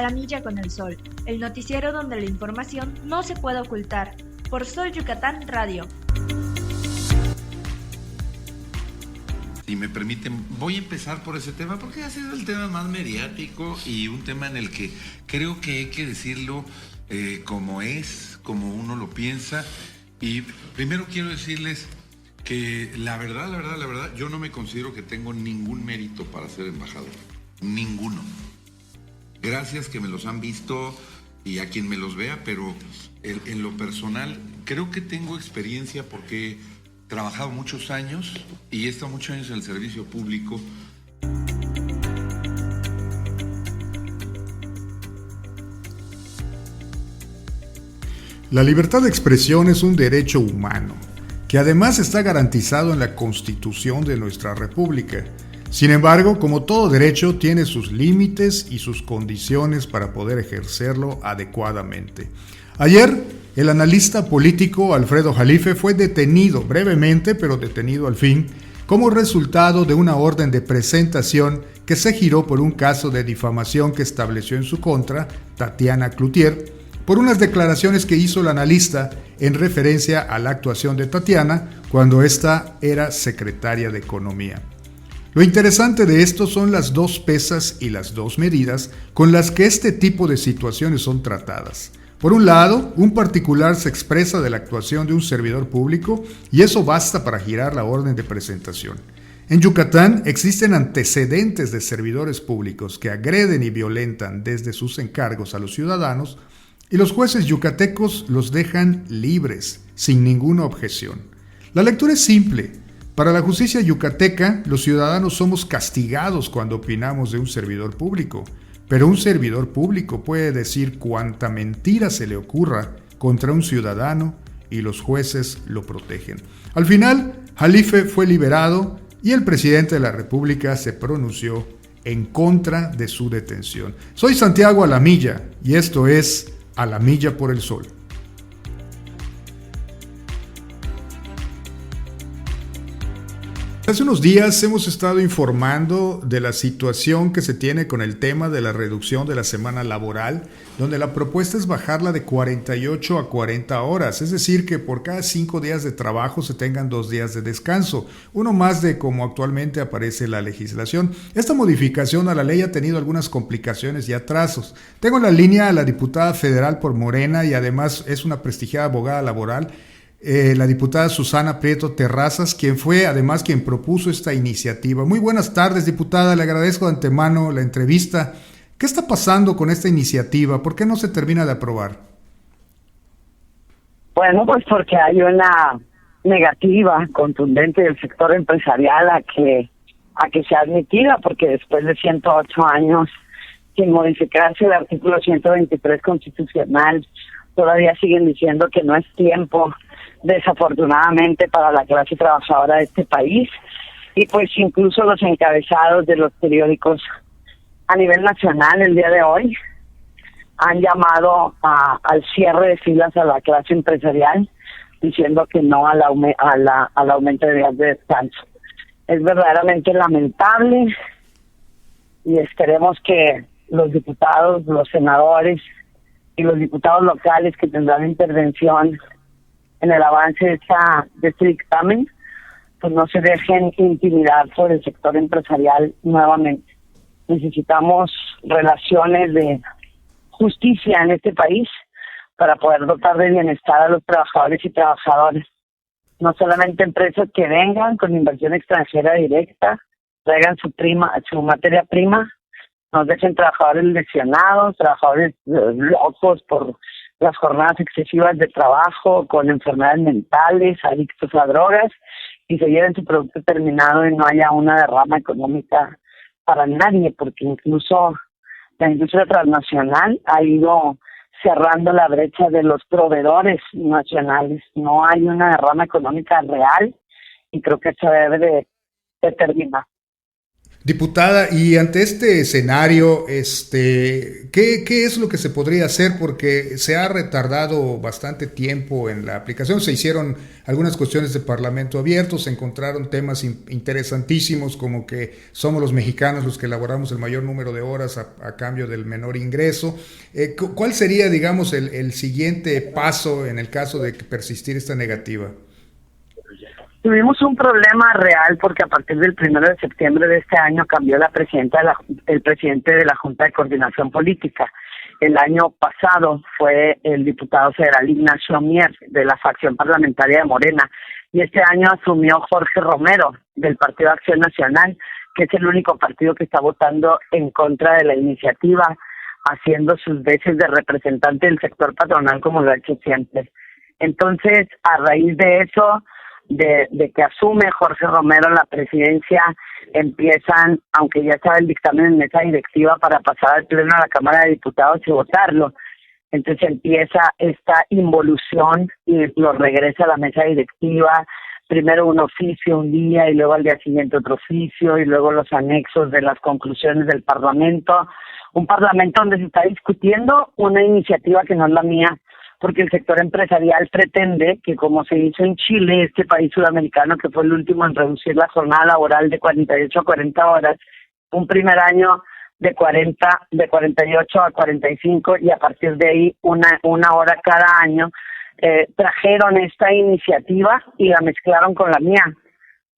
A la Milla con el Sol, el noticiero donde la información no se puede ocultar, por Sol Yucatán Radio. Si me permiten, voy a empezar por ese tema porque ha sido el tema más mediático y un tema en el que creo que hay que decirlo como es, como uno lo piensa. Y primero quiero decirles que la verdad, yo no me considero que tengo ningún mérito para ser embajador. Ninguno. Gracias que me los han visto y a quien me los vea, pero en lo personal creo que tengo experiencia porque he trabajado muchos años y he estado muchos años en el servicio público. La libertad de expresión es un derecho humano, que además está garantizado en la Constitución de nuestra República. Sin embargo, como todo derecho, tiene sus límites y sus condiciones para poder ejercerlo adecuadamente. Ayer, el analista político Alfredo Jalife fue detenido, brevemente, pero detenido al fin, como resultado de una orden de presentación que se giró por un caso de difamación que estableció en su contra Tatiana Cloutier, por unas declaraciones que hizo el analista en referencia a la actuación de Tatiana cuando ésta era secretaria de Economía. Lo interesante de esto son las dos pesas y las dos medidas con las que este tipo de situaciones son tratadas. Por un lado, un particular se expresa de la actuación de un servidor público y eso basta para girar la orden de presentación. En Yucatán existen antecedentes de servidores públicos que agreden y violentan desde sus encargos a los ciudadanos y los jueces yucatecos los dejan libres, sin ninguna objeción. La lectura es simple. Para la justicia yucateca, los ciudadanos somos castigados cuando opinamos de un servidor público, pero un servidor público puede decir cuanta mentira se le ocurra contra un ciudadano y los jueces lo protegen. Al final, Jalife fue liberado y el presidente de la República se pronunció en contra de su detención. Soy Santiago Alamilla y esto es A la Milla por el Sol. Hace unos días hemos estado informando de la situación que se tiene con el tema de la reducción de la semana laboral, donde la propuesta es bajarla de 48 a 40 horas, es decir, que por cada 5 días de trabajo se tengan 2 días de descanso, uno más de como actualmente aparece la legislación. Esta modificación a la ley ha tenido algunas complicaciones y atrasos. Tengo en la línea a la diputada federal por Morena y además es una prestigiada abogada laboral, la diputada Susana Prieto Terrazas, quien fue además quien propuso esta iniciativa. Muy buenas tardes, diputada, le agradezco de antemano la entrevista. ¿Qué está pasando con esta iniciativa? ¿Por qué no se termina de aprobar? Bueno, pues porque hay una negativa contundente del sector empresarial a que sea admitida, porque después de 108 años sin modificarse el artículo 123 constitucional, todavía siguen diciendo que no es tiempo, desafortunadamente, para la clase trabajadora de este país. Y pues incluso los encabezados de los periódicos a nivel nacional el día de hoy han llamado al cierre de filas a la clase empresarial, diciendo que no al aumento de días de descanso. Es verdaderamente lamentable y esperemos que los diputados, los senadores y los diputados locales que tendrán intervención en el avance de este dictamen, pues no se dejen intimidar por el sector empresarial nuevamente. Necesitamos relaciones de justicia en este país para poder dotar de bienestar a los trabajadores y trabajadoras. No solamente empresas que vengan con inversión extranjera directa, traigan su materia prima, nos dejen trabajadores lesionados, trabajadores locos por las jornadas excesivas de trabajo, con enfermedades mentales, adictos a drogas, y se lleven su producto terminado y no haya una derrama económica para nadie, porque incluso la industria transnacional ha ido cerrando la brecha de los proveedores nacionales. No hay una derrama económica real y creo que eso debe de terminar. Diputada, y ante este escenario, ¿qué es lo que se podría hacer? Porque se ha retardado bastante tiempo en la aplicación, se hicieron algunas cuestiones de Parlamento abierto, se encontraron temas interesantísimos como que somos los mexicanos los que elaboramos el mayor número de horas a cambio del menor ingreso. ¿Cuál sería, digamos, el siguiente paso en el caso de que persistir esta negativa? Tuvimos un problema real porque a partir del 1 de septiembre de este año cambió el presidente de la Junta de Coordinación Política. El año pasado fue el diputado federal Ignacio Mier, de la facción parlamentaria de Morena, y este año asumió Jorge Romero, del Partido Acción Nacional, que es el único partido que está votando en contra de la iniciativa, haciendo sus veces de representante del sector patronal como lo ha hecho siempre. Entonces, a raíz de eso, de que asume Jorge Romero la presidencia, empiezan, aunque ya estaba el dictamen en mesa directiva para pasar al pleno a la Cámara de Diputados y votarlo, entonces empieza esta involución y lo regresa a la mesa directiva, primero un oficio un día y luego al día siguiente otro oficio y luego los anexos de las conclusiones del Parlamento, un Parlamento donde se está discutiendo una iniciativa que no es la mía, porque el sector empresarial pretende que, como se hizo en Chile, este país sudamericano que fue el último en reducir la jornada laboral de 48 a 40 horas, un primer año de 48 a 45 y a partir de ahí una hora cada año, trajeron esta iniciativa y la mezclaron con la mía.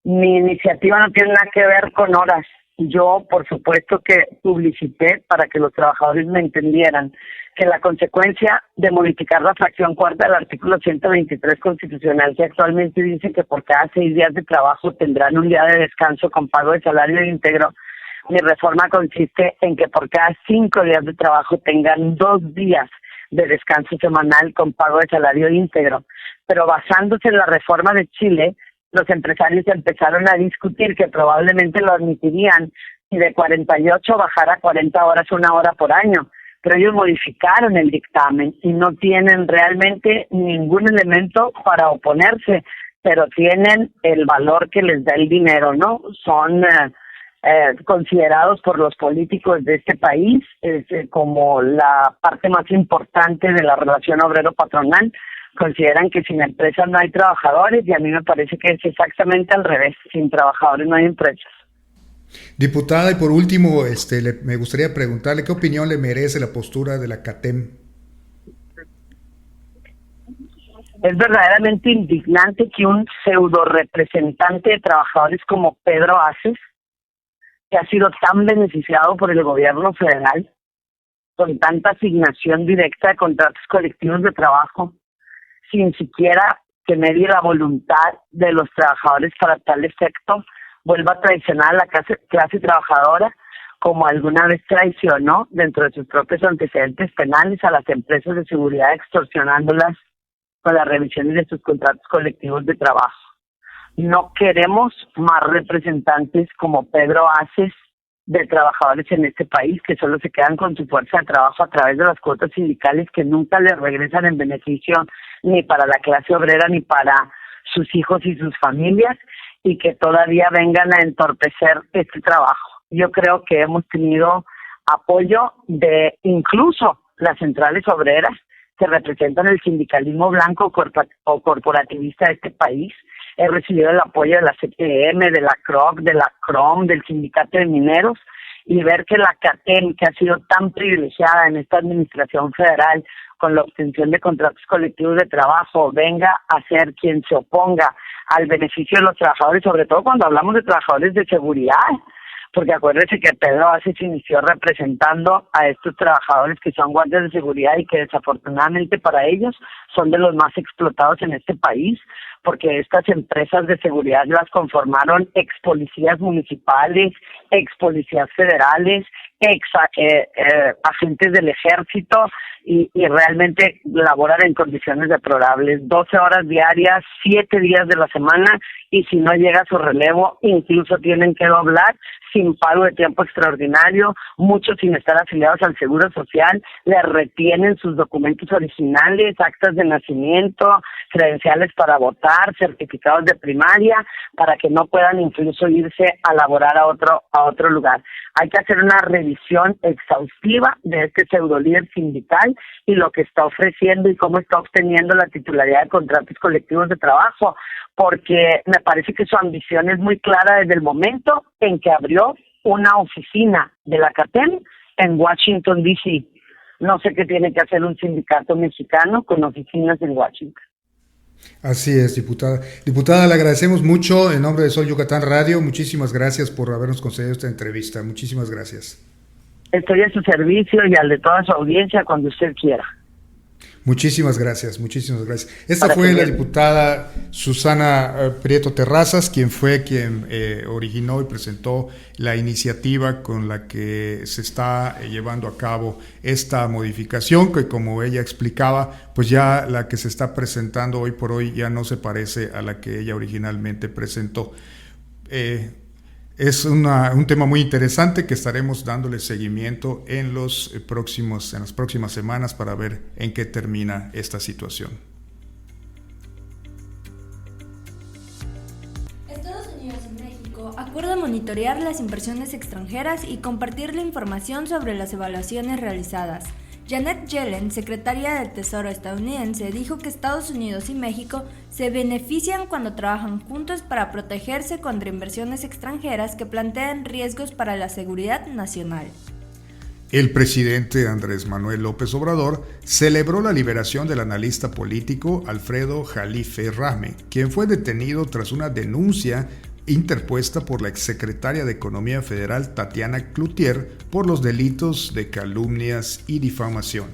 Mi iniciativa no tiene nada que ver con horas. Yo, por supuesto, que publicité para que los trabajadores me entendieran que la consecuencia de modificar la fracción cuarta del artículo 123 constitucional, que actualmente dice que por cada 6 días de trabajo tendrán un día de descanso con pago de salario íntegro, mi reforma consiste en que por cada 5 días de trabajo tengan 2 días de descanso semanal con pago de salario íntegro. Pero basándose en la reforma de Chile, los empresarios empezaron a discutir que probablemente lo admitirían si de 48 bajara a 40 horas, 1 hora por año. Pero ellos modificaron el dictamen y no tienen realmente ningún elemento para oponerse, pero tienen el valor que les da el dinero, ¿no? Son considerados por los políticos de este país como la parte más importante de la relación obrero-patronal. Consideran que sin empresas no hay trabajadores y a mí me parece que es exactamente al revés. Sin trabajadores no hay empresas. Diputada, y por último, me gustaría preguntarle qué opinión le merece la postura de la CATEM. Es verdaderamente indignante que un pseudo representante de trabajadores como Pedro Aces, que ha sido tan beneficiado por el gobierno federal, con tanta asignación directa de contratos colectivos de trabajo, sin siquiera que medie la voluntad de los trabajadores para tal efecto, vuelva a traicionar a la clase trabajadora, como alguna vez traicionó dentro de sus propios antecedentes penales a las empresas de seguridad, extorsionándolas con las revisiones de sus contratos colectivos de trabajo. No queremos más representantes como Pedro Aces de trabajadores en este país que solo se quedan con su fuerza de trabajo a través de las cuotas sindicales que nunca les regresan en beneficio ni para la clase obrera ni para sus hijos y sus familias, y que todavía vengan a entorpecer este trabajo. Yo creo que hemos tenido apoyo de incluso las centrales obreras que representan el sindicalismo blanco o corporativista de este país. He recibido el apoyo de la CTM, de la CROC, de la CROM, del Sindicato de Mineros, y ver que la CATEM, que ha sido tan privilegiada en esta administración federal con la obtención de contratos colectivos de trabajo, venga a ser quien se oponga al beneficio de los trabajadores, sobre todo cuando hablamos de trabajadores de seguridad, porque acuérdense que Pedro Aces inició representando a estos trabajadores que son guardias de seguridad y que desafortunadamente para ellos son de los más explotados en este país, porque estas empresas de seguridad las conformaron ex policías municipales, ex policías federales, agentes del ejército, y realmente laboran en condiciones deplorables, 12 horas diarias, 7 días de la semana, y si no llega su relevo, incluso tienen que doblar sin pago de tiempo extraordinario, muchos sin estar afiliados al Seguro Social, les retienen sus documentos originales, actas de nacimiento, credenciales para votar, homologar certificados de primaria para que no puedan incluso irse a laborar a otro lugar. Hay que hacer una revisión exhaustiva de este pseudolíder sindical y lo que está ofreciendo y cómo está obteniendo la titularidad de contratos colectivos de trabajo, porque me parece que su ambición es muy clara desde el momento en que abrió una oficina de la CATEM en Washington, D.C. No sé qué tiene que hacer un sindicato mexicano con oficinas en Washington. Así es, diputada. Diputada, le agradecemos mucho en nombre de Sol Yucatán Radio. Muchísimas gracias por habernos concedido esta entrevista. Muchísimas gracias. Estoy a su servicio y al de toda su audiencia cuando usted quiera. Muchísimas gracias, muchísimas gracias. Esta fue la diputada Susana Prieto Terrazas, quien originó y presentó la iniciativa con la que se está llevando a cabo esta modificación, que como ella explicaba, pues ya la que se está presentando hoy por hoy ya no se parece a la que ella originalmente presentó. Es un tema muy interesante que estaremos dándole seguimiento en las próximas semanas para ver en qué termina esta situación. Estados Unidos y México acuerdan monitorear las inversiones extranjeras y compartir la información sobre las evaluaciones realizadas. Janet Yellen, secretaria del Tesoro estadounidense, dijo que Estados Unidos y México se benefician cuando trabajan juntos para protegerse contra inversiones extranjeras que plantean riesgos para la seguridad nacional. El presidente Andrés Manuel López Obrador celebró la liberación del analista político Alfredo Jalife Rahme, quien fue detenido tras una denuncia interpuesta por la exsecretaria de Economía Federal Tatiana Cloutier por los delitos de calumnias y difamación.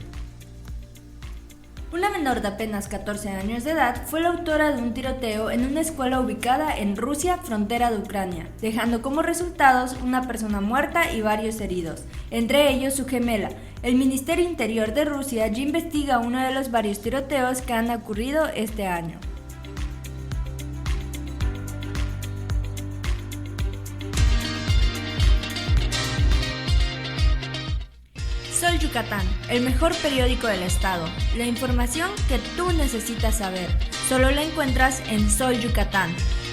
Una menor de apenas 14 años de edad fue la autora de un tiroteo en una escuela ubicada en Rusia, frontera de Ucrania, dejando como resultados una persona muerta y varios heridos, entre ellos su gemela. El Ministerio Interior de Rusia ya investiga uno de los varios tiroteos que han ocurrido este año. Sol Yucatán, el mejor periódico del estado. La información que tú necesitas saber. Solo la encuentras en Sol Yucatán.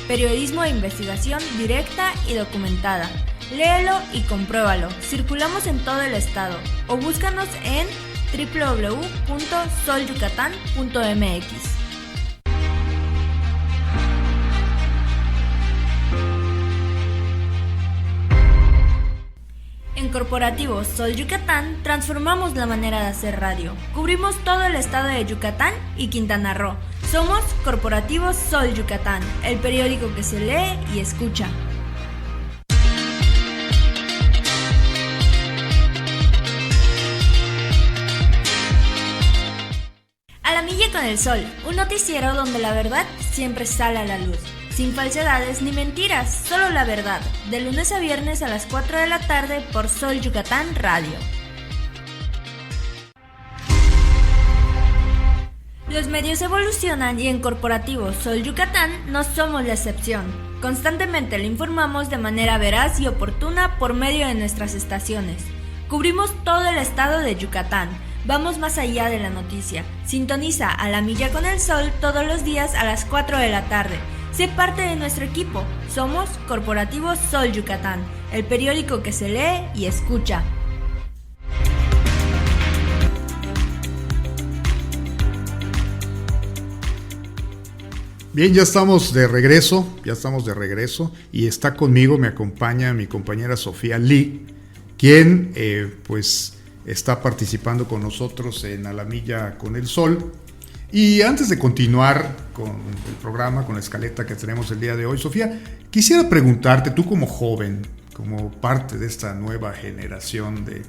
Periodismo de investigación directa y documentada. Léelo y compruébalo. Circulamos en todo el estado. O búscanos en www.solyucatan.mx. En Corporativo Sol Yucatán transformamos la manera de hacer radio. Cubrimos todo el estado de Yucatán y Quintana Roo. Somos Corporativo Sol Yucatán, el periódico que se lee y escucha. A la milla con el sol, un noticiero donde la verdad siempre sale a la luz. Sin falsedades ni mentiras, solo la verdad. De lunes a viernes a las 4 de la tarde por Sol Yucatán Radio. Los medios evolucionan y en Corporativo Sol Yucatán no somos la excepción. Constantemente le informamos de manera veraz y oportuna por medio de nuestras estaciones. Cubrimos todo el estado de Yucatán. Vamos más allá de la noticia. Sintoniza A la Milla con el Sol todos los días a las 4 de la tarde. Sé parte de nuestro equipo. Somos Corporativo Sol Yucatán, el periódico que se lee y escucha. Bien, ya estamos de regreso y está conmigo, me acompaña mi compañera Sofía Lee, quien pues está participando con nosotros en A la Milla con el Sol. Y antes de continuar con el programa, con la escaleta que tenemos el día de hoy, Sofía, quisiera preguntarte, tú como joven, como parte de esta nueva generación de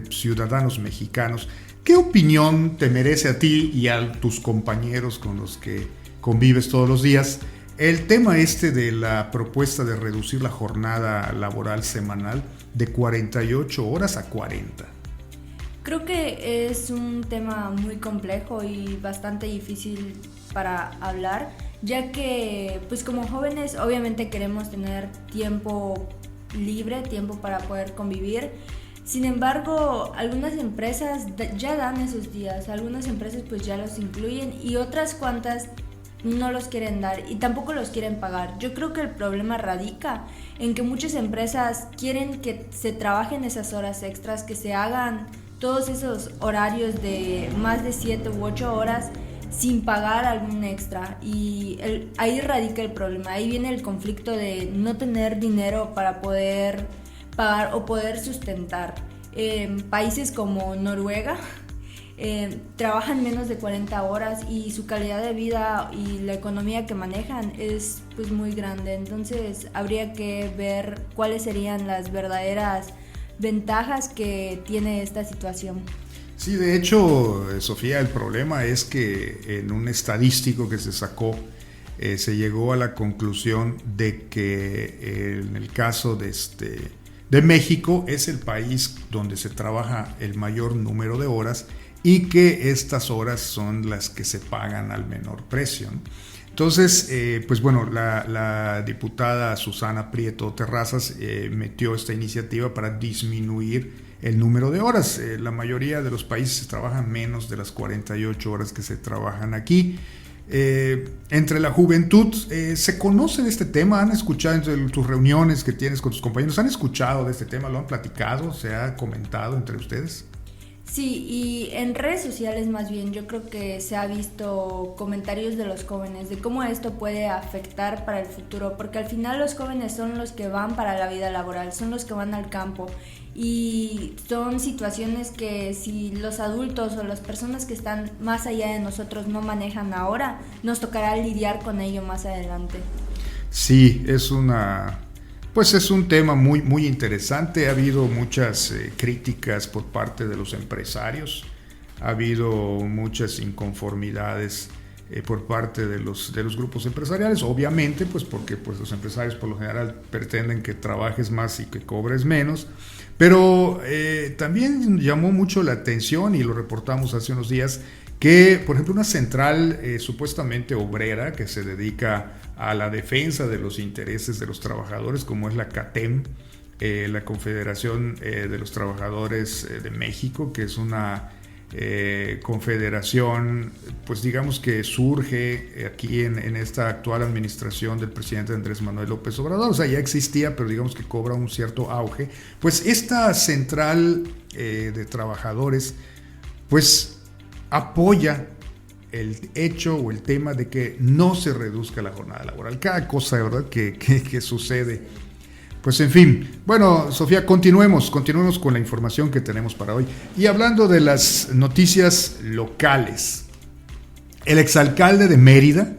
ciudadanos mexicanos, ¿qué opinión te merece a ti y a tus compañeros con los que convives todos los días el tema de la propuesta de reducir la jornada laboral semanal de 48 horas a 40? Creo que es un tema muy complejo y bastante difícil para hablar, ya que pues como jóvenes obviamente queremos tener tiempo libre, tiempo para poder convivir. Sin embargo, algunas empresas ya dan esos días, algunas empresas pues ya los incluyen y otras cuantas no los quieren dar y tampoco los quieren pagar. Yo creo que el problema radica en que muchas empresas quieren que se trabajen esas horas extras, que se hagan todos esos horarios de más de 7 u 8 horas sin pagar algún extra, y ahí radica el problema. Ahí viene el conflicto de no tener dinero para poder pagar o poder sustentar. Países como Noruega trabajan menos de 40 horas y su calidad de vida y la economía que manejan es pues muy grande. Entonces habría que ver cuáles serían las verdaderas ventajas que tiene esta situación. Sí, de hecho, Sofía, el problema es que en un estadístico que se sacó, se llegó a la conclusión de que en el caso de México es el país donde se trabaja el mayor número de horas y que estas horas son las que se pagan al menor precio, ¿no? Entonces, pues bueno, la diputada Susana Prieto Terrazas metió esta iniciativa para disminuir el número de horas. La mayoría de los países trabajan menos de las 48 horas que se trabajan aquí. Entre la juventud, ¿se conoce de este tema? ¿Han escuchado en tus reuniones que tienes con tus compañeros? ¿Han escuchado de este tema? ¿Lo han platicado? ¿Se ha comentado entre ustedes? Sí, y en redes sociales más bien yo creo que se ha visto comentarios de los jóvenes de cómo esto puede afectar para el futuro, porque al final los jóvenes son los que van para la vida laboral, son los que van al campo, y son situaciones que si los adultos o las personas que están más allá de nosotros no manejan ahora, nos tocará lidiar con ello más adelante. Sí, es un tema muy, muy interesante. Ha habido muchas críticas por parte de los empresarios, ha habido muchas inconformidades por parte de los grupos empresariales, obviamente, pues porque pues, los empresarios por lo general pretenden que trabajes más y que cobres menos, pero también llamó mucho la atención, y lo reportamos hace unos días, que, por ejemplo, una central supuestamente obrera que se dedica a la defensa de los intereses de los trabajadores, como es la CATEM, la Confederación de los Trabajadores de México, que es una confederación, pues digamos que surge aquí en esta actual administración del presidente Andrés Manuel López Obrador. O sea, ya existía, pero digamos que cobra un cierto auge. Pues esta central de trabajadores, pues apoya el hecho o el tema de que no se reduzca la jornada laboral. Cada cosa, ¿verdad?, que sucede. Pues en fin, bueno, Sofía, continuemos con la información que tenemos para hoy. Y hablando de las noticias locales, el exalcalde de Mérida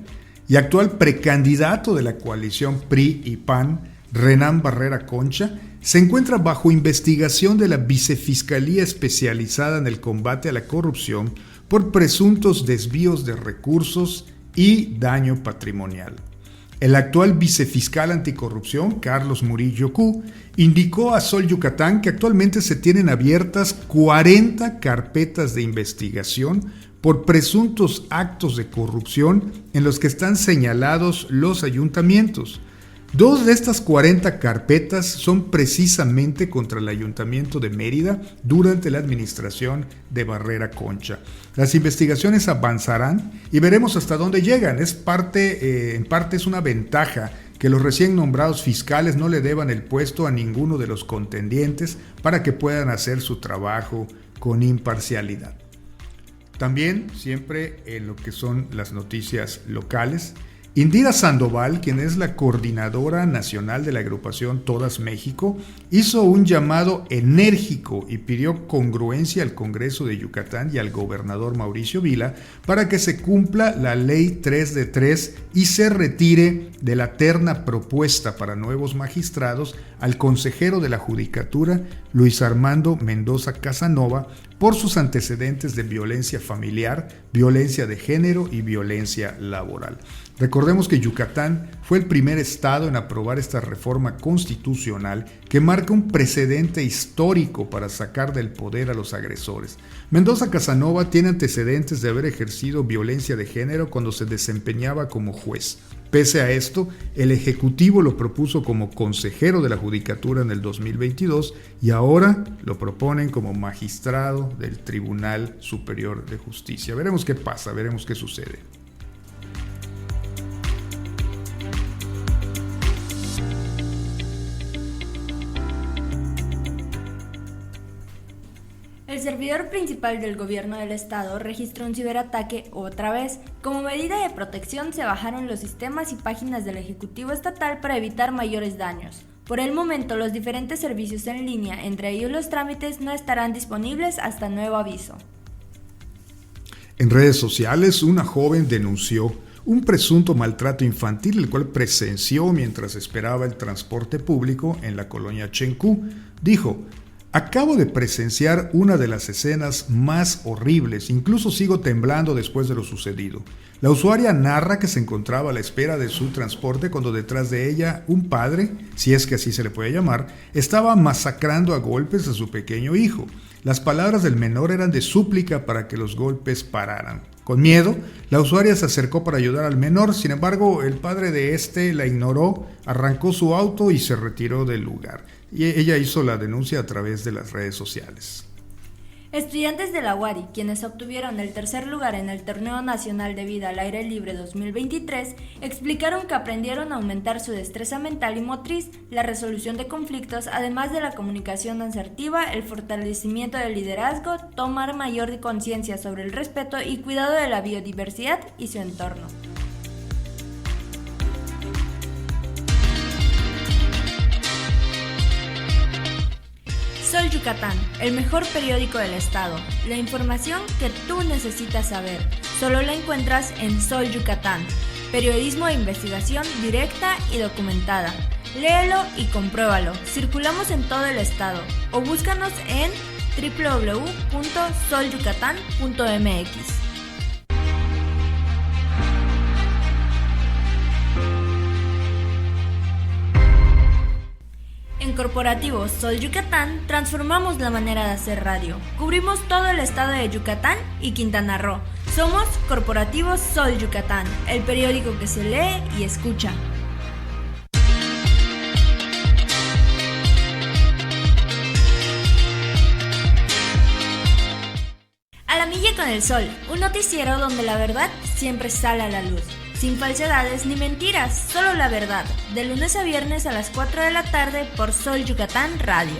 y actual precandidato de la coalición PRI y PAN, Renán Barrera Concha, se encuentra bajo investigación de la Vicefiscalía Especializada en el Combate a la Corrupción por presuntos desvíos de recursos y daño patrimonial. El actual vicefiscal anticorrupción, Carlos Murillo Q., indicó a Sol Yucatán que actualmente se tienen abiertas 40 carpetas de investigación por presuntos actos de corrupción en los que están señalados los ayuntamientos. 2 de estas 40 carpetas son precisamente contra el Ayuntamiento de Mérida durante la administración de Barrera Concha. Las investigaciones avanzarán y veremos hasta dónde llegan. En parte es una ventaja que los recién nombrados fiscales no le deban el puesto a ninguno de los contendientes para que puedan hacer su trabajo con imparcialidad. También, siempre en lo que son las noticias locales, Indira Sandoval, quien es la coordinadora nacional de la agrupación Todas México, hizo un llamado enérgico y pidió congruencia al Congreso de Yucatán y al gobernador Mauricio Vila para que se cumpla la Ley 3 de 3 y se retire de la terna propuesta para nuevos magistrados al consejero de la Judicatura, Luis Armando Mendoza Casanova, por sus antecedentes de violencia familiar, violencia de género y violencia laboral. Recordemos que Yucatán fue el primer estado en aprobar esta reforma constitucional que marca un precedente histórico para sacar del poder a los agresores. Mendoza Casanova tiene antecedentes de haber ejercido violencia de género cuando se desempeñaba como juez. Pese a esto, el Ejecutivo lo propuso como consejero de la Judicatura en el 2022 y ahora lo proponen como magistrado del Tribunal Superior de Justicia. Veremos qué pasa, veremos qué sucede. El servidor principal del gobierno del estado registró un ciberataque otra vez. Como medida de protección se bajaron los sistemas y páginas del Ejecutivo Estatal para evitar mayores daños. Por el momento, los diferentes servicios en línea, entre ellos los trámites, no estarán disponibles hasta nuevo aviso. En redes sociales, una joven denunció un presunto maltrato infantil, el cual presenció mientras esperaba el transporte público en la colonia Chencú. Dijo: acabo de presenciar una de las escenas más horribles, incluso sigo temblando después de lo sucedido. La usuaria narra que se encontraba a la espera de su transporte cuando detrás de ella un padre, si es que así se le puede llamar, estaba masacrando a golpes a su pequeño hijo. Las palabras del menor eran de súplica para que los golpes pararan. Con miedo, la usuaria se acercó para ayudar al menor, sin embargo, el padre de este la ignoró, arrancó su auto y se retiró del lugar. Y ella hizo la denuncia a través de las redes sociales. Estudiantes de la UARI, quienes obtuvieron el tercer lugar en el Torneo Nacional de Vida al Aire Libre 2023, explicaron que aprendieron a aumentar su destreza mental y motriz, la resolución de conflictos, además de la comunicación asertiva, el fortalecimiento del liderazgo, tomar mayor conciencia sobre el respeto y cuidado de la biodiversidad y su entorno. Sol Yucatán, el mejor periódico del estado. La información que tú necesitas saber. Solo la encuentras en Sol Yucatán. Periodismo de investigación directa y documentada. Léelo y compruébalo. Circulamos en todo el estado. O búscanos en www.solyucatan.mx. En Corporativo Sol Yucatán transformamos la manera de hacer radio. Cubrimos todo el estado de Yucatán y Quintana Roo. Somos Corporativo Sol Yucatán, el periódico que se lee y escucha. A la milla con el sol, un noticiero donde la verdad siempre sale a la luz. Sin falsedades ni mentiras, solo la verdad. De lunes a viernes a las 4 de la tarde por Sol Yucatán Radio.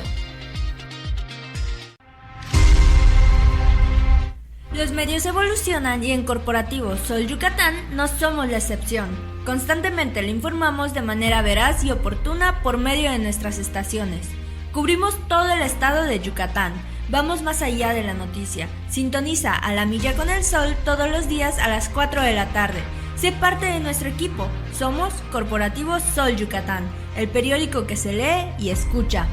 Los medios evolucionan y en Corporativo Sol Yucatán no somos la excepción. Constantemente le informamos de manera veraz y oportuna por medio de nuestras estaciones. Cubrimos todo el estado de Yucatán. Vamos más allá de la noticia. Sintoniza A la Milla con el Sol todos los días a las 4 de la tarde. Sé parte de nuestro equipo. Somos Corporativo Sol Yucatán, el periódico que se lee y escucha.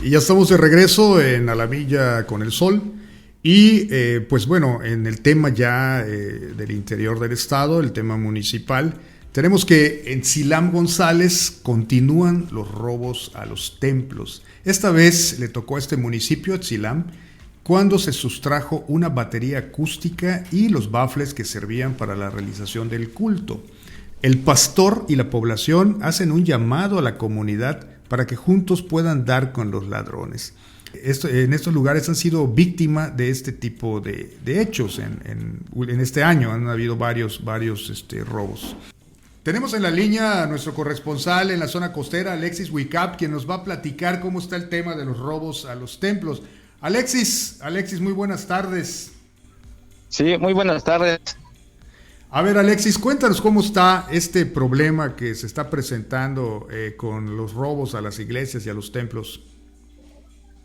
Y ya estamos de regreso en A la Milla con el Sol. Y pues bueno, en el tema ya del interior del estado, el tema municipal, tenemos que en Tzilam González continúan los robos a los templos. Esta vez le tocó a este municipio, Tzilam, cuando se sustrajo una batería acústica y los bafles que servían para la realización del culto. El pastor y la población hacen un llamado a la comunidad para que juntos puedan dar con los ladrones. En estos lugares han sido víctimas de este tipo de hechos. En este año han habido varios robos. Tenemos en la línea a nuestro corresponsal en la zona costera, Alexis Huicap, quien nos va a platicar cómo está el tema de los robos a los templos. Alexis, muy buenas tardes. Sí, muy buenas tardes. A ver, Alexis, cuéntanos cómo está este problema que se está presentando con los robos a las iglesias y a los templos.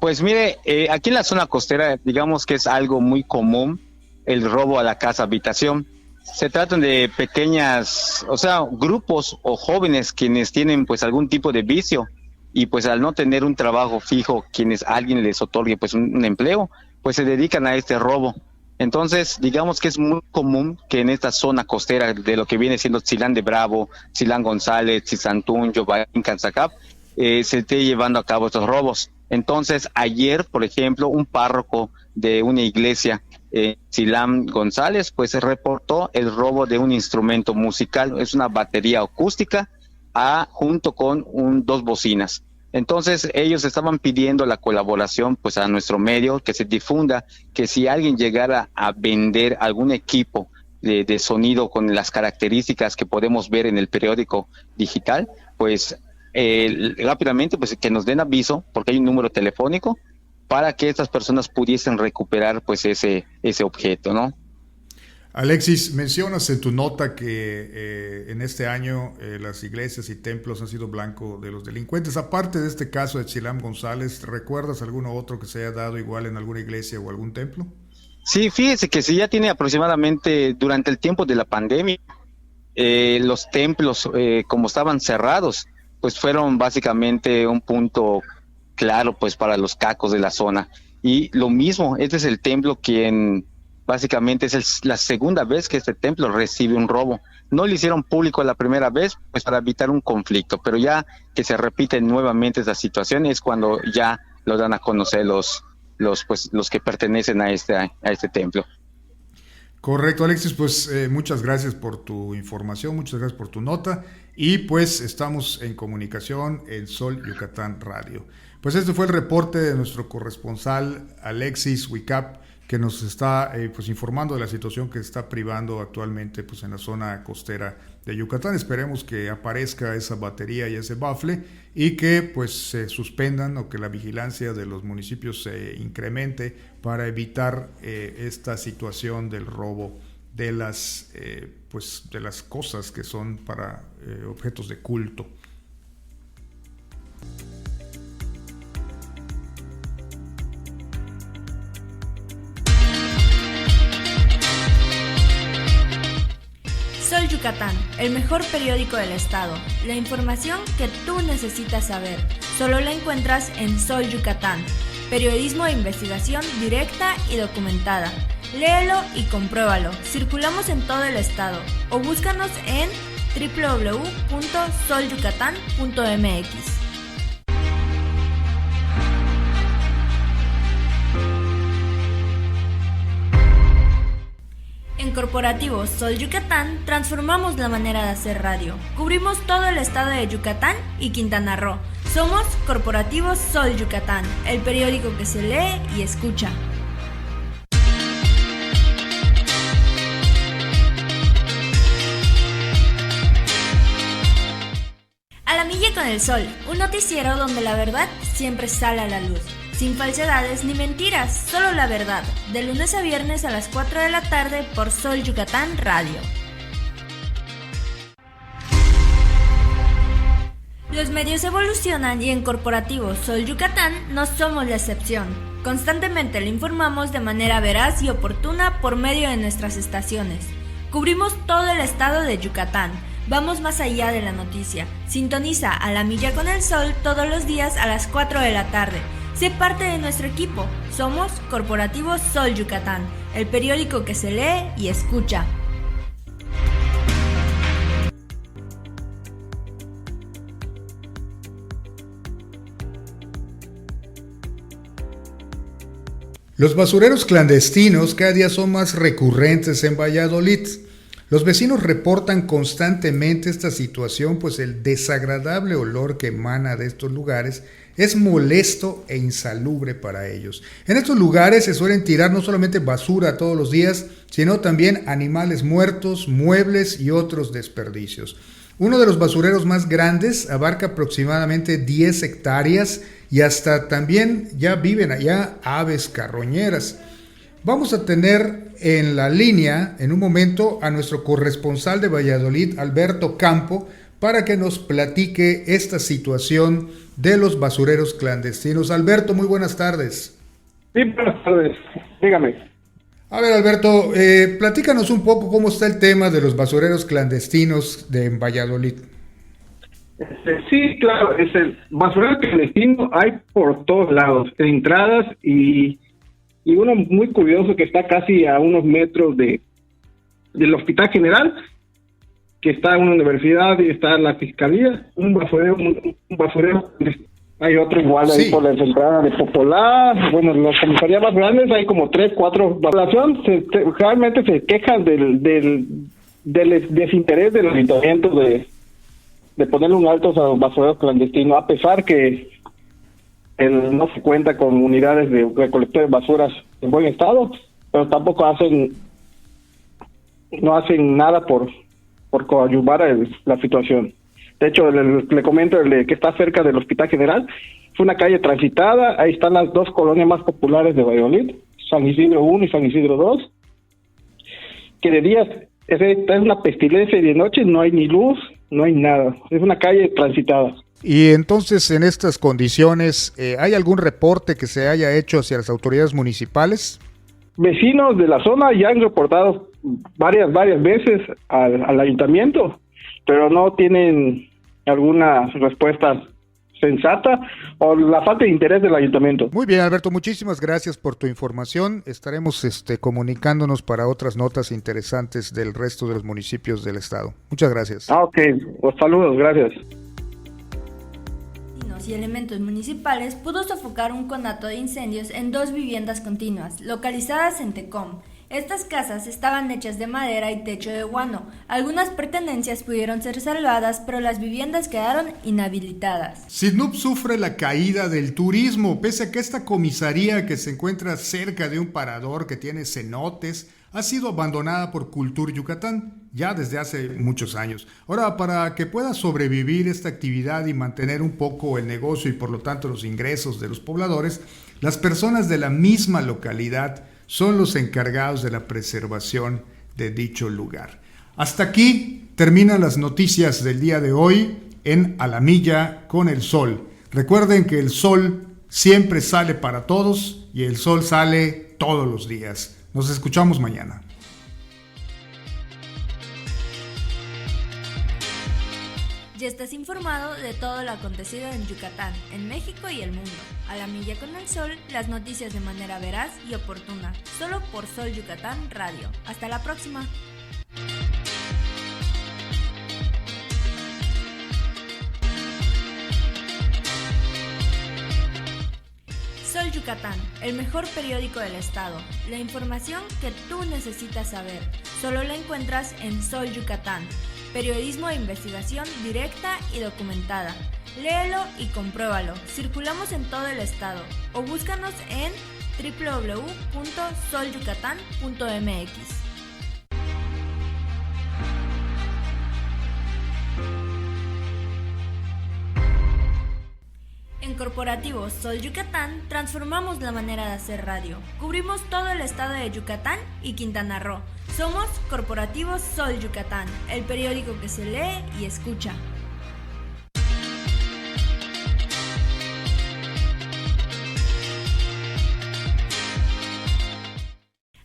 Pues mire, aquí en la zona costera, digamos que es algo muy común el robo a la casa habitación. Se tratan de pequeñas, grupos o jóvenes quienes tienen pues algún tipo de vicio y pues al no tener un trabajo fijo, quienes alguien les otorgue pues un empleo, pues se dedican a este robo. Entonces, digamos que es muy común que en esta zona costera de lo que viene siendo Tzilam de Bravo, Tzilam González, Tzizantún, Yobaín, Canzacap, se esté llevando a cabo estos robos. Entonces, ayer, por ejemplo, un párroco de una iglesia, Tzilam González, pues se reportó el robo de un instrumento musical, es una batería acústica, junto con dos bocinas. Entonces ellos estaban pidiendo la colaboración pues a nuestro medio, que se difunda, que si alguien llegara a vender algún equipo de sonido con las características que podemos ver en el periódico digital, pues rápidamente pues que nos den aviso, porque hay un número telefónico para que estas personas pudiesen recuperar pues ese objeto, ¿no? Alexis, mencionas en tu nota que en este año las iglesias y templos han sido blanco de los delincuentes. Aparte de este caso de Chilam González, ¿recuerdas alguno otro que se haya dado igual en alguna iglesia o algún templo? Sí, fíjese que sí, ya tiene aproximadamente durante el tiempo de la pandemia, los templos como estaban cerrados, pues fueron básicamente un punto claro pues para los cacos de la zona. Y lo mismo, este es el templo quien básicamente es la segunda vez que este templo recibe un robo. No lo hicieron público la primera vez, pues para evitar un conflicto, pero ya que se repite nuevamente esta situación es cuando ya lo dan a conocer los que pertenecen a este templo. Correcto, Alexis, pues muchas gracias por tu información, muchas gracias por tu nota y pues estamos en comunicación en Sol Yucatán Radio. Pues este fue el reporte de nuestro corresponsal Alexis Huicap, que nos está pues informando de la situación que está privando actualmente pues en la zona costera de Yucatán. Esperemos que aparezca esa batería y ese bafle y que pues se suspendan o que la vigilancia de los municipios se incremente para evitar esta situación del robo de las cosas que son para objetos de culto. Sol Yucatán, el mejor periódico del estado. La información que tú necesitas saber, solo la encuentras en Sol Yucatán. Periodismo de investigación directa y documentada. Léelo y compruébalo. Circulamos en todo el estado o búscanos en www.solyucatan.mx. En Corporativo Sol Yucatán transformamos la manera de hacer radio. Cubrimos todo el estado de Yucatán y Quintana Roo. Somos Corporativo Sol Yucatán, el periódico que se lee y escucha. A la milla con el sol, un noticiero donde la verdad siempre sale a la luz. Sin falsedades ni mentiras, solo la verdad. De lunes a viernes a las 4 de la tarde por Sol Yucatán Radio. Los medios evolucionan y en Corporativo Sol Yucatán no somos la excepción. Constantemente le informamos de manera veraz y oportuna por medio de nuestras estaciones. Cubrimos todo el estado de Yucatán. Vamos más allá de la noticia. Sintoniza A la Milla con el Sol todos los días a las 4 de la tarde. Sé parte de nuestro equipo. Somos Corporativo Sol Yucatán, el periódico que se lee y escucha. Los basureros clandestinos cada día son más recurrentes en Valladolid. Los vecinos reportan constantemente esta situación, pues el desagradable olor que emana de estos lugares es molesto e insalubre para ellos. En estos lugares se suelen tirar no solamente basura todos los días, sino también animales muertos, muebles y otros desperdicios. Uno de los basureros más grandes abarca aproximadamente 10 hectáreas y hasta también ya viven allá aves carroñeras. Vamos a tener en la línea en un momento a nuestro corresponsal de Valladolid, Alberto Campo, para que nos platique esta situación de los basureros clandestinos. Alberto, muy buenas tardes. Sí, buenas tardes. Dígame. A ver, Alberto, platícanos un poco cómo está el tema de los basureros clandestinos de Valladolid. Sí, claro, es el basurero clandestino hay por todos lados, entradas y uno muy curioso que está casi a unos metros del Hospital General, que está en una universidad y está la fiscalía, un basurero, hay otro igual ahí sí. Por la entrada de Popular, bueno, las comisarías más grandes hay como 3, 4, la población realmente se quejan del desinterés del ayuntamiento de ponerle un alto a los basureros clandestinos, a pesar que no se cuenta con unidades de recolector de basuras en buen estado, pero tampoco no hacen nada por coadyuvar la situación. De hecho, le comento el de que está cerca del Hospital General. Fue una calle transitada, ahí están las dos colonias más populares de Valladolid, San Isidro 1 y San Isidro 2, que de día es una pestilencia y de noche no hay ni luz, no hay nada. Es una calle transitada. Y entonces, en estas condiciones, ¿hay algún reporte que se haya hecho hacia las autoridades municipales? Vecinos de la zona ya han reportado varias veces al ayuntamiento, pero no tienen alguna respuesta sensata o la falta de interés del ayuntamiento. Muy bien, Alberto, muchísimas gracias por tu información. Estaremos comunicándonos para otras notas interesantes del resto de los municipios del estado. Muchas gracias. Ok, pues saludos, gracias. Y elementos municipales pudo sofocar un conato de incendios en 2 viviendas continuas, localizadas en Tecom. Estas casas estaban hechas de madera y techo de guano. Algunas pertenencias pudieron ser salvadas, pero las viviendas quedaron inhabilitadas. Sinop sufre la caída del turismo, pese a que esta comisaría que se encuentra cerca de un parador que tiene cenotes, ha sido abandonada por Cultur Yucatán ya desde hace muchos años. Ahora, para que pueda sobrevivir esta actividad y mantener un poco el negocio y por lo tanto los ingresos de los pobladores, las personas de la misma localidad son los encargados de la preservación de dicho lugar. Hasta aquí terminan las noticias del día de hoy en A la Milla con el Sol. Recuerden que el sol siempre sale para todos y el sol sale todos los días. Nos escuchamos mañana. Ya estás informado de todo lo acontecido en Yucatán, en México y el mundo. A la Milla con el Sol, las noticias de manera veraz y oportuna, solo por Sol Yucatán Radio. Hasta la próxima. Sol Yucatán, el mejor periódico del estado. La información que tú necesitas saber, solo la encuentras en Sol Yucatán. Periodismo de investigación directa y documentada. Léelo y compruébalo. Circulamos en todo el estado o búscanos en www.solyucatan.mx. En Corporativo Sol Yucatán transformamos la manera de hacer radio. Cubrimos todo el estado de Yucatán y Quintana Roo. Somos Corporativo Sol Yucatán, el periódico que se lee y escucha.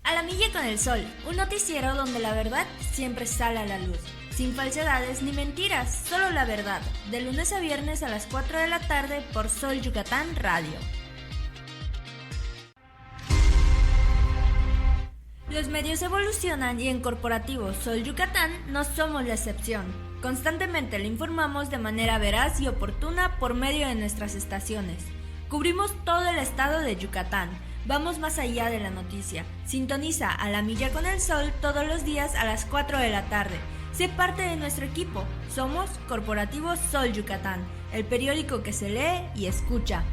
A la Milla con el Sol, un noticiero donde la verdad siempre sale a la luz. Sin falsedades ni mentiras, solo la verdad. De lunes a viernes a las 4 de la tarde por Sol Yucatán Radio. Los medios evolucionan y en Corporativo Sol Yucatán no somos la excepción. Constantemente le informamos de manera veraz y oportuna por medio de nuestras estaciones. Cubrimos todo el estado de Yucatán. Vamos más allá de la noticia. Sintoniza A la Milla con el Sol todos los días a las 4 de la tarde. Sé parte de nuestro equipo. Somos Corporativo Sol Yucatán, el periódico que se lee y escucha.